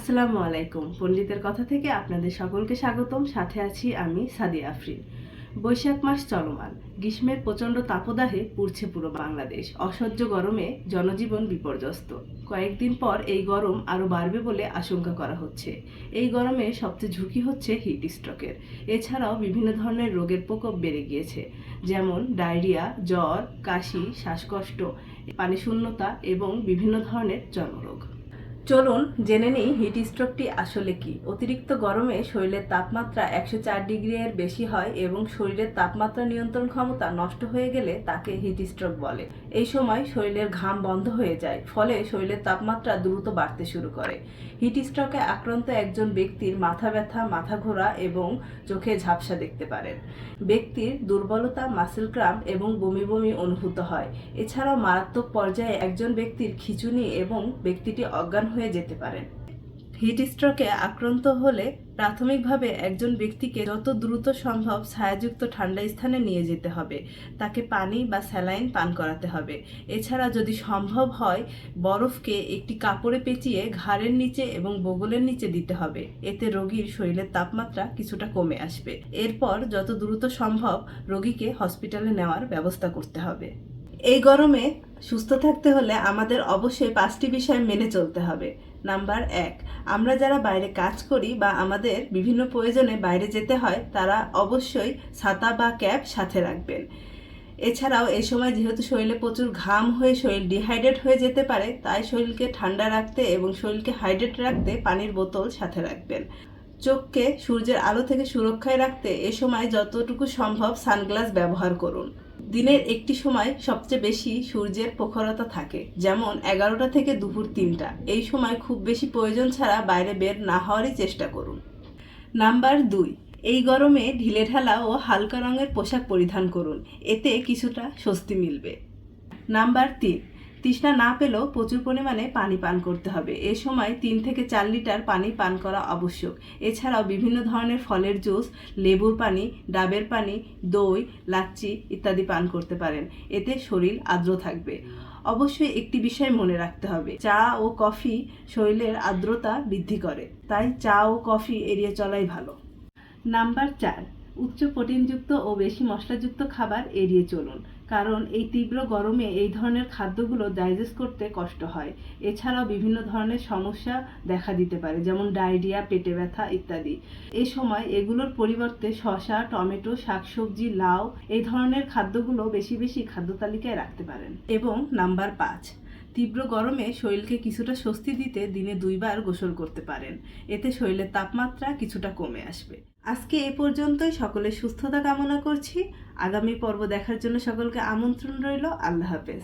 আসসালামু আলাইকুম। পণ্ডিতের কথা থেকে আপনাদের সকলকে স্বাগতম। সাথে আছি আমি সাদিয়া আফরিন। বৈশাখ মাস চলমান, গ্রীষ্মের প্রচণ্ড তাপদাহে পুড়ছে পুরো বাংলাদেশ। অসহ্য গরমে জনজীবন বিপর্যস্ত। কয়েকদিন পর এই গরম আরও বাড়বে বলে আশঙ্কা করা হচ্ছে। এই গরমে সবচেয়ে ঝুঁকি হচ্ছে হিট স্ট্রোকের। এছাড়াও বিভিন্ন ধরনের রোগের প্রকোপ বেড়ে গিয়েছে, যেমন ডায়রিয়া, জ্বর, কাশি, শ্বাসকষ্ট, পানিশূন্যতা এবং বিভিন্ন ধরনের চর্মরোগ। চলুন জেনে নিই হিট স্ট্রোকটি আসলে কি। অতিরিক্ত গরমে শরীরের তাপমাত্রা 104 ডিগ্রি এর বেশি হয় এবং শরীরের তাপমাত্রা নিয়ন্ত্রণ ক্ষমতা নষ্ট হয়ে গেলে তাকে হিট স্ট্রোক বলে। এই সময় শরীরের ঘাম বন্ধ হয়ে যায়, ফলে শরীরের তাপমাত্রা দ্রুত বাড়তে শুরু করে। হিট স্ট্রোকে আক্রান্ত একজন ব্যক্তির মাথা ব্যথা, মাথা ঘোরা এবং চোখে ঝাপসা দেখতে পারেন। ব্যক্তির দুর্বলতা, মাসেল ক্র্যাম্প এবং বমি বমি অনুভূত হয়। এছাড়াও মারাত্মক পর্যায়ে একজন ব্যক্তির খিঁচুনি এবং ব্যক্তিটি অজ্ঞান হয়ে যেতে পারেন। হিট স্ট্রোকে আক্রান্ত হলে প্রাথমিকভাবে একজন ব্যক্তিকে যত দ্রুত সম্ভব ছায়াযুক্ত ঠান্ডা স্থানে নিয়ে যেতে হবে। তাকে পানি বা স্যালাইন পান করাতে হবে। এছাড়া যদি সম্ভব হয়, বরফকে একটি কাপড়ে পেঁচিয়ে ঘাড়ের নিচে এবং বগলের নিচে দিতে হবে। এতে রোগীর শরীরের তাপমাত্রা কিছুটা কমে আসবে। এরপর যত দ্রুত সম্ভব রোগীকে হসপিটালে নেওয়ার ব্যবস্থা করতে হবে। এই গরমে সুস্থ থাকতে হলে আমাদের অবশ্যই 5টি বিষয় মেনে চলতে হবে। নাম্বার 1, আমরা যারা বাইরে কাজ করি বা আমাদের বিভিন্ন প্রয়োজনে বাইরে যেতে হয়, তারা অবশ্যই ছাতা বা ক্যাপ সাথে রাখবেন। এছাড়াও এই সময় যেহেতু শরীরে প্রচুর ঘাম হয়ে শরীর ডিহাইড্রেট হয়ে যেতে পারে, তাই শরীরকে ঠান্ডা রাখতে এবং শরীরকে হাইড্রেট রাখতে পানির বোতল সাথে রাখবেন। চোখকে সূর্যের আলো থেকে সুরক্ষায় রাখতে এ সময় যতটুকু সম্ভব সানগ্লাস ব্যবহার করুন। দিনের একটি সময় সবচেয়ে বেশি সূর্যের প্রখরতা থাকে, যেমন 11টা থেকে দুপুর 3টা। এই সময় খুব বেশি প্রয়োজন ছাড়া বাইরে বের না হওয়ারই চেষ্টা করুন। নাম্বার 2, এই গরমে ঢিলেঢালা ও হালকা রঙের পোশাক পরিধান করুন। এতে কিছুটা স্বস্তি মিলবে। নাম্বার 3, তৃষ্ণা না পেলেও প্রচুর পরিমাণে পানি পান করতে হবে। এ সময় 3 থেকে 4 লিটার পানি পান করা আবশ্যক। এছাড়াও বিভিন্ন ধরনের ফলের জুস, লেবুর পানি, ডাবের পানি, দই, লাচ্ছি ইত্যাদি পান করতে পারেন। এতে শরীর আর্দ্র থাকবে। অবশ্যই একটি বিষয় মনে রাখতে হবে, চা ও কফি শরীরের আর্দ্রতা বৃদ্ধি করে, তাই চা ও কফি এড়িয়ে চলাই ভালো। নাম্বার 4, উচ্চ প্রোটিনযুক্ত ও বেশি মশলাযুক্ত খাবার এড়িয়ে চলুন, কারণ এই তীব্র গরমে এই ধরনের খাদ্যগুলো ডাইজেস্ট করতে কষ্ট হয়। এছাড়াও বিভিন্ন ধরনের সমস্যা দেখা দিতে পারে, যেমন ডায়রিয়া, পেটে ব্যথা ইত্যাদি। এই সময় এগুলোর পরিবর্তে শসা, টমেটো, শাকসবজি, লাউ এই ধরনের খাদ্যগুলো বেশি বেশি খাদ্য তালিকায় রাখতে পারেন। এবং নাম্বার 5, তীব্র গরমে শরীরকে কিছুটা স্বস্তি দিতে দিনে 2 বার গোসল করতে পারেন। এতে শরীরের তাপমাত্রা কিছুটা কমে আসবে। আজকে এ পর্যন্তই। সকলের সুস্থতা কামনা করছি। আগামী পর্ব দেখার জন্য সকলকে আমন্ত্রণ রইল। আল্লাহ হাফেজ।